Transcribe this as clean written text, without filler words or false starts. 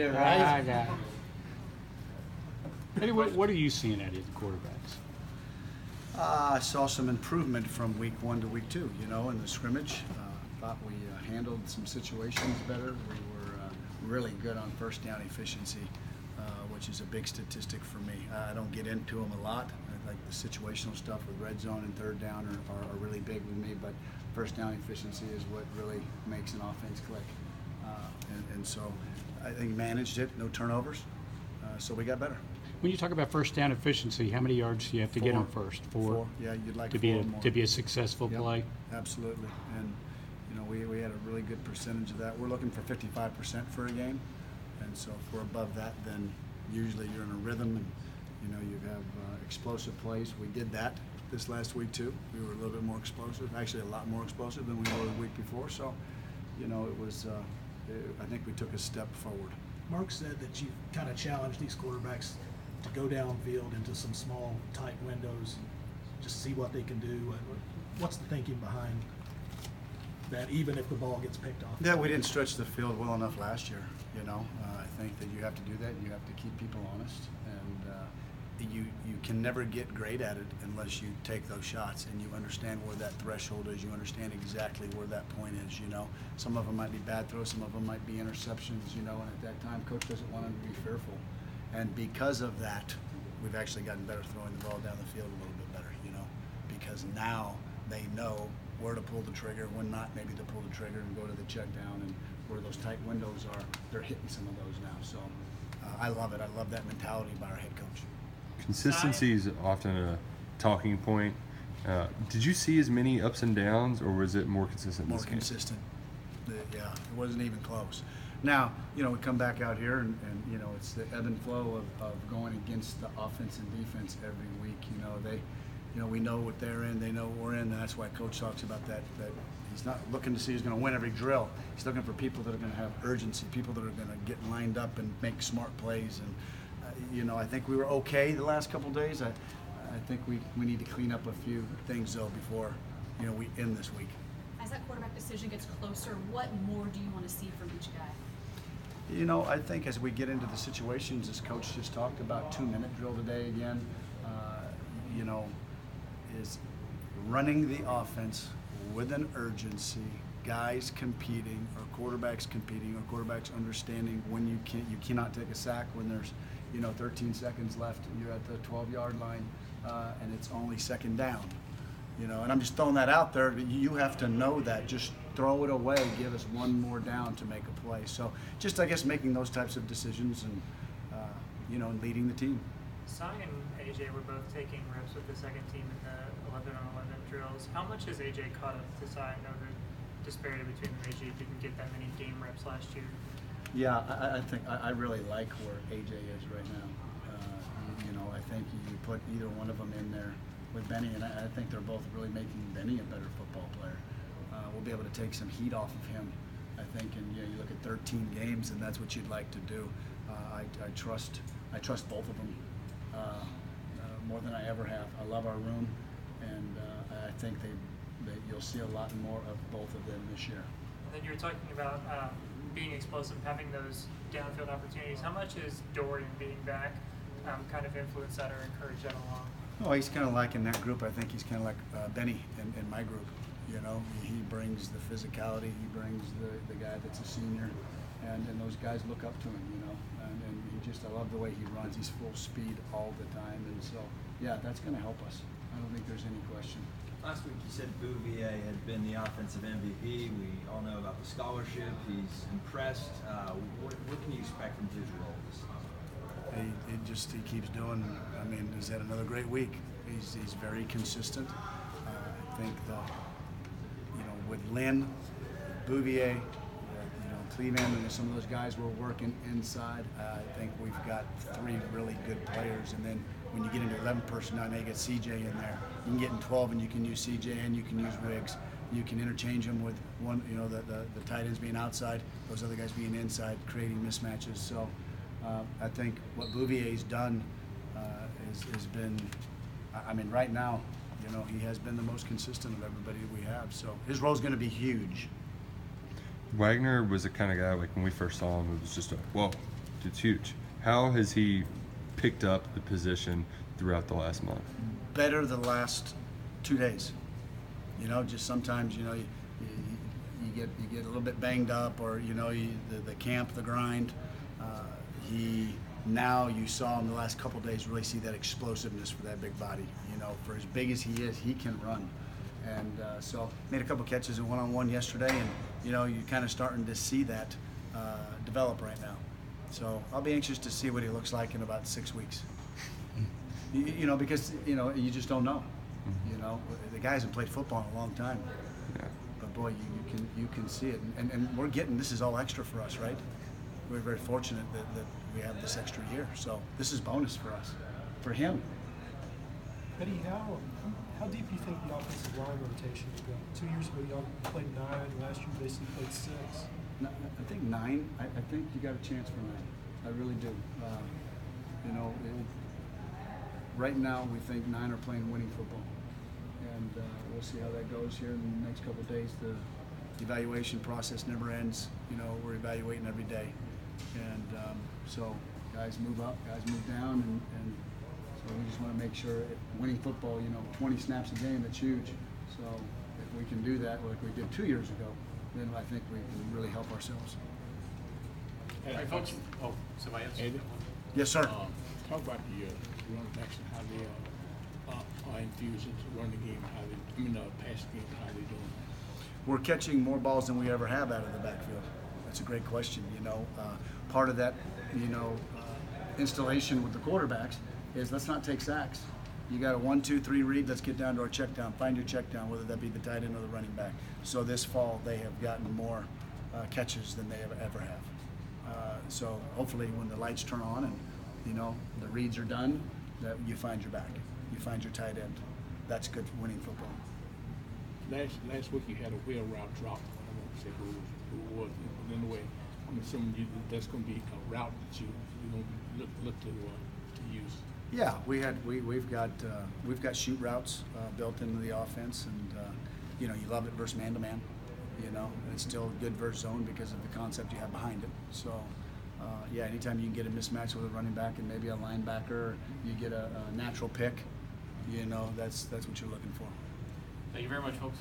Right? Eddie, what are you seeing out of the quarterbacks? I saw some improvement from week 1 to week 2, in the scrimmage. Thought we handled some situations better. We were really good on first down efficiency, which is a big statistic for me. I don't get into them a lot. I like the situational stuff with red zone and third down are really big with me, but first down efficiency is what really makes an offense click. And so I think managed it, no turnovers, so we got better. When you talk about first down efficiency, how many yards do you have to get on first? Four. Yeah, you'd like to be more. To be a successful play. Absolutely, and we had a really good percentage of that. We're looking for 55% for a game, and so if we're above that, then usually you're in a rhythm, and you have explosive plays. We did that this last week too. We were a little bit more explosive, actually a lot more explosive than we were the week before. So, it was. I think we took a step forward. Mark said that you kind of challenged these quarterbacks to go downfield into some small, tight windows, just see what they can do. What's the thinking behind that, even if the ball gets picked off? Yeah, we didn't stretch the field well enough last year. I think that you have to do that, and you have to keep people honest. And you can never get great at it unless you take those shots and you understand where that threshold is. You understand exactly where that point is. Some of them might be bad throws, some of them might be interceptions. And at that time, coach doesn't want them to be fearful. And because of that, we've actually gotten better throwing the ball down the field a little bit better. Because now they know where to pull the trigger, when not maybe to pull the trigger and go to the check down, and where those tight windows are, they're hitting some of those now. So I love it. I love that mentality by our head coach. Consistency is often a talking point. Did you see as many ups and downs, or was it more consistent? More consistent. Yeah, it wasn't even close. Now, we come back out here and it's the ebb and flow of going against the offense and defense every week. We know what they're in, they know what we're in, and that's why Coach talks about that he's not looking to see who's going to win every drill. He's looking for people that are going to have urgency, people that are going to get lined up and make smart plays. And I think we were okay the last couple of days. I think we need to clean up a few things though before we end this week. As that quarterback decision gets closer, what more do you want to see from each guy? I think as we get into the situations, as Coach just talked about, 2-minute drill today again, is running the offense with an urgency, guys competing, or quarterbacks competing, or quarterbacks understanding when you cannot take a sack when there's 13 seconds left and you're at the 12-yard line and it's only second down. And I'm just throwing that out there. You have to know that. Just throw it away. Give us one more down to make a play. So just, I guess, making those types of decisions and, and leading the team. Cy and AJ were both taking reps with the second team in the 11-on-11 drills. How much has AJ caught up to Cy? I know the disparity between them. AJ didn't get that many game reps last year. Yeah, I think I really like where AJ is right now. I think you put either one of them in there with Benny, and I think they're both really making Benny a better football player. We'll be able to take some heat off of him, I think. And you look at 13 games, and that's what you'd like to do. I trust both of them more than I ever have. I love our room, and I think you'll see a lot more of both of them this year. And then you were talking about being explosive, having those downfield opportunities. How much is Dorian being back kind of influence that or encourage that along? Oh, he's kind of like in that group. I think he's kind of like Benny in my group. He brings the physicality. He brings the guy that's a senior, and those guys look up to him. And I love the way he runs. He's full speed all the time, and so yeah, that's going to help us. I don't think there's any question. Last week you said Bouvier had been the offensive MVP. We all know about the scholarship. He's impressed. What can you expect from his role this season? He keeps doing. He's had another great week. He's very consistent. I think with Lynn, Bouvier, Cleveland, and some of those guys were working inside. I think we've got 3 really good players, and then when you get into 11 personnel, now you get CJ in there. You can get in 12, and you can use CJ and you can use Riggs. You can interchange them with one, the tight ends being outside, those other guys being inside, creating mismatches. So I think what Bouvier's done has been, right now, he has been the most consistent of everybody we have. So his role is going to be huge. Wagner was the kind of guy, like when we first saw him, it was just a, whoa, It's huge. How has he picked up the position throughout the last month? Better the last 2 days. You know, just sometimes, you know, you get a little bit banged up, or, you know, the camp, the grind. Now you saw him the last couple of days really see that explosiveness for that big body. You know, for as big as he is, he can run. And so made a couple catches in one-on-one yesterday, and, you know, you're kind of starting to see that develop right now. So I'll be anxious to see what he looks like in about 6 weeks. You know, because, you know, you just don't know. You know, the guy hasn't played football in a long time. Yeah. But boy, you can see it, and we're getting, this is all extra for us, right? We're very fortunate that we have this extra year, so this is bonus for us, for him. Eddie, how deep do you think the offensive line rotation will go? 2 years ago, y'all played 9. Last year, you basically played 6. I think 9. I think you got a chance for 9. I really do. You know, right now we think 9 are playing winning football, and we'll see how that goes here in the next couple of days. The evaluation process never ends. You know, we're evaluating every day, and so guys move up, guys move down, and so we just want to make sure winning football, you know, 20 snaps a game, that's huge. So if we can do that like we did 2 years ago, then I think we can really help ourselves. Hey, Coach. Oh, somebody else. Eddie, Yes, sir. talk about the running backs and how they are infused into running game, pass game, how they doing. We're catching more balls than we ever have out of the backfield. That's a great question. You know, part of that, you know, installation with the quarterbacks is let's not take sacks. You got a 1, 2, 3 read. Let's get down to our check down. Find your check down, whether that be the tight end or the running back. So this fall they have gotten more catches than they ever have. So hopefully when the lights turn on and, you know, the reads are done, that you find your back, you find your tight end. That's good for winning football. Last week you had a wheel route drop. I won't say who it was, but anyway, I'm assuming that's going to be a route that you're going to look to use. Yeah, we've got shoot routes built into the offense, and you know, you love it versus man-to-man. You know, it's still good versus zone because of the concept you have behind it. So, yeah, anytime you can get a mismatch with a running back and maybe a linebacker, you get a natural pick. You know, that's what you're looking for. Thank you very much, folks.